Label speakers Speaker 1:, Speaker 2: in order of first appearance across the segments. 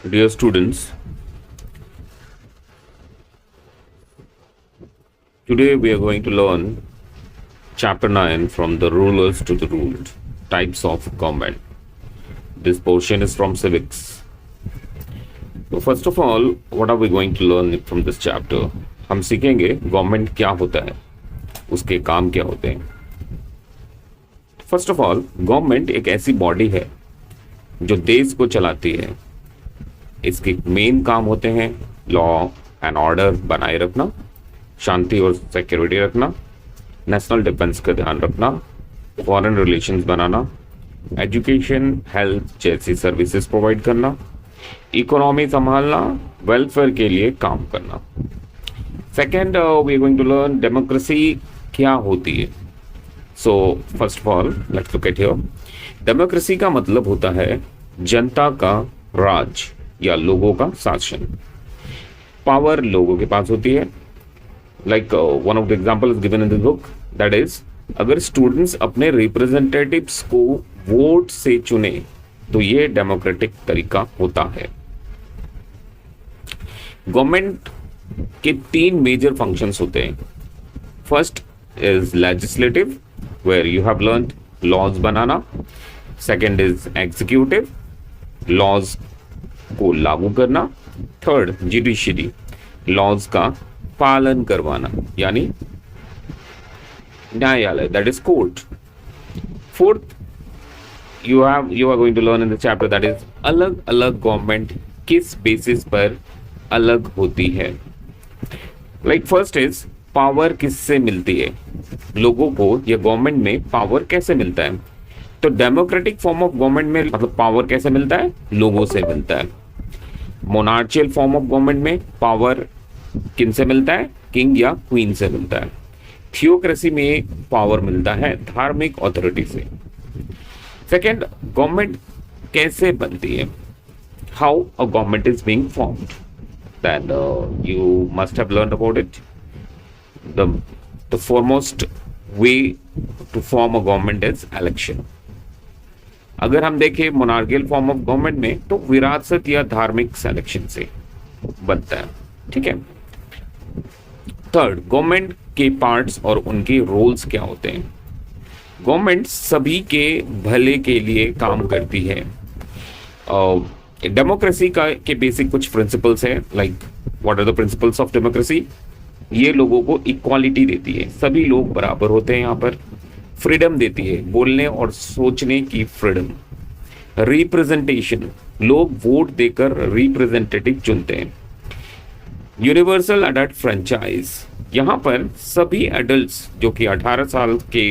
Speaker 1: Dear students, today we are going to learn chapter 9 from the rulers to the ruled types of government. This portion is from civics. So first of all, what are we going to learn from this chapter? हम सीखेंगे government क्या होता है, उसके काम क्या होते हैं. फर्स्ट ऑफ ऑल, गवर्नमेंट एक ऐसी बॉडी है जो देश को चलाती है. इसके मेन काम होते हैं लॉ एंड ऑर्डर बनाए रखना, शांति और सिक्योरिटी रखना, नेशनल डिफेंस का ध्यान रखना, फॉरेन रिलेशंस बनाना, एजुकेशन हेल्थ जैसी सर्विसेज प्रोवाइड करना, इकोनॉमी संभालना, वेलफेयर के लिए काम करना. Second, we are going to learn democracy क्या होती है. So first of all let's look at here. Democracy का मतलब होता है जनता का राज या लोगों का शासन. पावर लोगों के पास होती है. Like one of the example is given in this book, that is अगर स्टूडेंट्स अपने रिप्रेजेंटेटिव्स को वोट से चुने तो ये डेमोक्रेटिक तरीका होता है. गवर्नमेंट के तीन मेजर फंक्शंस होते हैं. First is legislative, where you have learned laws बनाना. सेकेंड इज एग्जीक्यूटिव, लॉज को लागू करना. थर्ड जुडिशरी, लॉज का पालन करवाना यानी न्यायालय, that is court. Fourth you are going to learn in the chapter, that is अलग अलग गवर्नमेंट किस बेसिस पर अलग होती है. लाइक फर्स्ट इज पावर किससे मिलती है, लोगों को या गवर्नमेंट में पावर कैसे मिलता है. तो डेमोक्रेटिक फॉर्म ऑफ गवर्नमेंट में मतलब पावर कैसे मिलता है, लोगों से मिलता है. मोनार्चियल फॉर्म ऑफ गवर्नमेंट में पावर किन से मिलता है, किंग या क्वीन से मिलता है. थियोक्रेसी में पावर मिलता है धार्मिक अथॉरिटी से. सेकेंड, गवर्नमेंट कैसे बनती है, how a government is being formed, then you must have learned about it. The foremost way to form a government is election. अगर हम देखें मोनार्कियल फॉर्म ऑफ गवर्नमेंट में तो विरासत या धार्मिक सिलेक्शन से बनता है. ठीक है. थर्ड, गवर्नमेंट के पार्ट्स और उनके रोल्स क्या होते हैं. गवर्नमेंट सभी के भले के लिए काम करती है. डेमोक्रेसी का के बेसिक कुछ प्रिंसिपल्स हैं. Like what are the principles of democracy. ये लोगों को इक्वालिटी देती है, सभी लोग बराबर होते हैं यहाँ पर. फ्रीडम देती है, बोलने और सोचने की फ्रीडम. रिप्रेजेंटेशन, लोग वोट देकर रिप्रेजेंटेटिव चुनते हैं. यूनिवर्सल अडल्ट फ्रेंचाइज, यहाँ पर सभी एडल्ट्स जो कि 18 साल के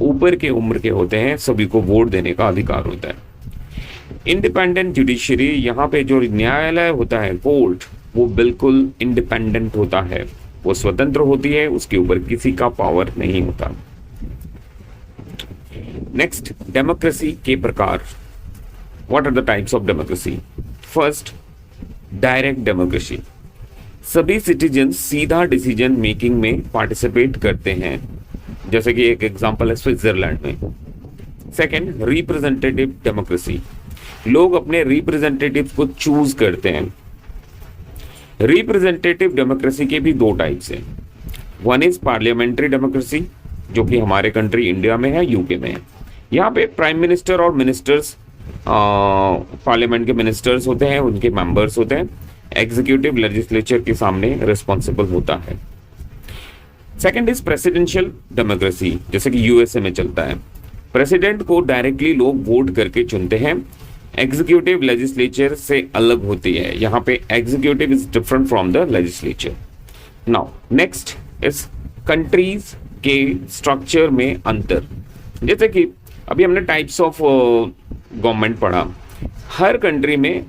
Speaker 1: ऊपर के उम्र के होते हैं सभी को वोट देने का अधिकार होता है. इंडिपेंडेंट जुडिशरी, यहाँ पे जो न्यायालय होता है कोर्ट, वो बिल्कुल इंडिपेंडेंट होता है, वो स्वतंत्र होती है, उसके ऊपर किसी का पावर नहीं होता. नेक्स्ट, डेमोक्रेसी के प्रकार. What are the types of democracy. First, direct democracy, सभी सिटीजन सीधा डिसीजन मेकिंग में पार्टिसिपेट करते हैं, जैसे कि एक एग्जांपल है स्विट्जरलैंड में. सेकेंड, रिप्रेजेंटेटिव डेमोक्रेसी, लोग अपने रिप्रेजेंटेटिव को चूज करते हैं. रिप्रेजेंटेटिव डेमोक्रेसी के भी दो टाइप्स हैं. वन इज पार्लियामेंट्री डेमोक्रेसी, जो कि हमारे कंट्री इंडिया में है, यूके में है. यहाँ पे प्राइम मिनिस्टर और मिनिस्टर्स, पार्लियामेंट के मिनिस्टर्स होते हैं, उनके मेंबर्स होते हैं. एग्जीक्यूटिव लेजिस्लेचर के सामने रिस्पॉन्सिबल होता है. सेकेंड इज प्रेसिडेंशियल डेमोक्रेसी, जैसे कि यूएसए में चलता है. प्रेसिडेंट को डायरेक्टली लोग वोट करके चुनते हैं. एग्जीक्यूटिव लेजिस्लेचर से अलग होती है, यहाँ पे executive is different from the legislature. Now next is countries के स्ट्रक्चर में अंतर. जैसे कि अभी हमने टाइप्स ऑफ गवर्नमेंट पढ़ा. हर कंट्री में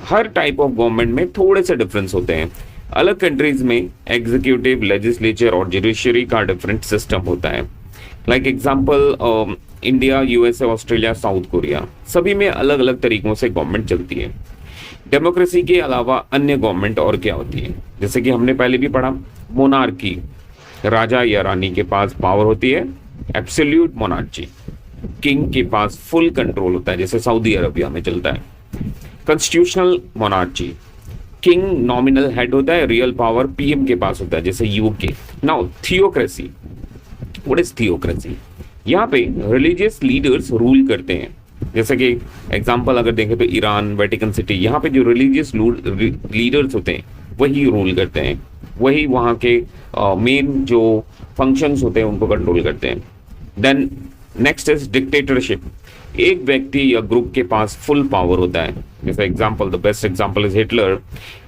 Speaker 1: हर टाइप ऑफ गवर्नमेंट में थोड़े से डिफरेंस होते हैं. अलग कंट्रीज में एग्जीक्यूटिव लेजिस्लेचर और जुडिशरी का डिफरेंट सिस्टम होता है. Like example India, USA, Australia, south Korea, सभी में अलग अलग तरीकों से गवर्नमेंट चलती है. डेमोक्रेसी के अलावा अन्य गवर्नमेंट और क्या होती है, जैसे कि हमने पहले भी पढ़ा मोनार्की, राजा या रानी के पास पावर होती है. एब्सोल्यूट मोनार्ची, किंग के पास फुल कंट्रोल होता है, जैसे सऊदी अरबिया में चलता है. Constitutional monarchy, king nominal head होता है, रियल पावर पीएम के पास होता है, जैसे UK. Now theocracy, what is theocracy? यहाँ पे रिलीजियस लीडर्स रूल करते हैं, जैसे कि एग्जांपल अगर देखें तो ईरान, वेटिकन सिटी, यहाँ पे जो रिलीजियस लीडर्स होते हैं वही रूल करते हैं, वही वहाँ के मेन जो फंक्शंस होते हैं उनको कंट्रोल करते हैं। देन नेक्स्ट इज डिक्टेटरशिप, एक व्यक्ति या ग्रुप के पास फुल पावर होता है, जैसे example, the best example is Hitler,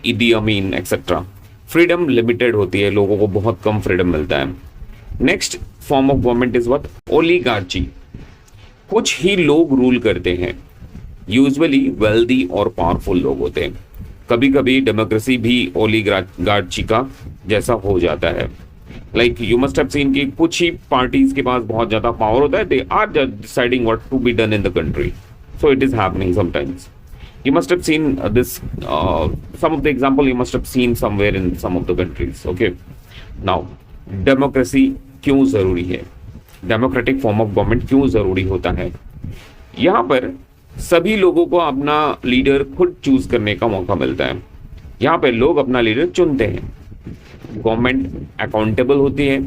Speaker 1: Idi Amin etcetera. Freedom limited होती है, लोगों को बहुत कम फ्रीडम मिलता है। Next form of government is what? Oligarchy, कुछ ही लोग रूल करते हैं, यूजुअली वेल्दी और पावरफुल लोग होते हैं। कभी कभी डेमोक्रेसी भी ओलिगार्ची का जैसा हो जाता है। Like you must have seen कि कुछ ही पार्टीज के पास बहुत ज्यादा पावर होता है, they are deciding what to be done in the country, so it is happening sometimes. You must have seen this, some of the example you must have seen somewhere in some of the countries. Okay, now democracy क्यों जरूरी है, democratic form of government क्यों जरूरी होता है? यहाँ पर सभी लोगों को अपना लीडर खुद चूज करने का मौका मिलता है। यहाँ पे लोग अपना लीडर चुनते हैं, गवर्नमेंट अकाउंटेबल होती है,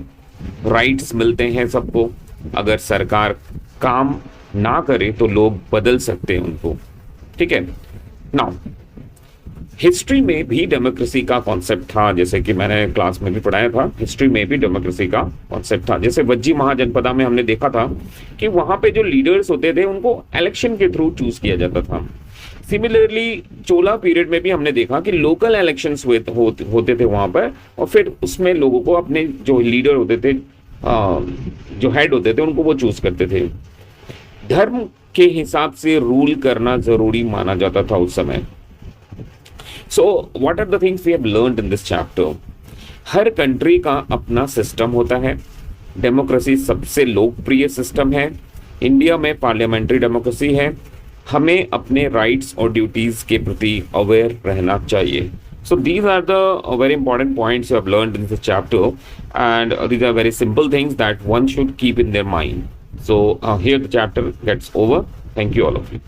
Speaker 1: राइट्स मिलते हैं सबको। अगर सरकार काम ना करे तो लोग बदल सकते हैं उनको, ठीक है। नाउ हिस्ट्री में भी डेमोक्रेसी का कॉन्सेप्ट था, जैसे कि मैंने क्लास में भी पढ़ाया था, हिस्ट्री में भी डेमोक्रेसी का कॉन्सेप्ट था। जैसे वज्जी महाजनपदा में हमने देखा था कि वहां पे जो लीडर्स होते थे उनको इलेक्शन के थ्रू चूज किया जाता था। सिमिलरली चोला पीरियड में भी हमने देखा कि लोकल इलेक्शंस होते थे वहां पर, और फिर उसमें लोगों को अपने जो लीडर होते थे, जो हेड होते थे, उनको वो चूज करते थे। धर्म के हिसाब से रूल करना जरूरी माना जाता था उस समय। So what are the things we have learned in this chapter? हर कंट्री का अपना सिस्टम होता है, डेमोक्रेसी सबसे लोकप्रिय सिस्टम है, इंडिया में पार्लियामेंट्री डेमोक्रेसी है। हमें अपने राइट्स और ड्यूटीज के प्रति अवेयर रहना चाहिए। So these are the very important points you have learned in this chapter, and these are very simple things that one should keep in their mind. So here the chapter gets over. Thank you all of you.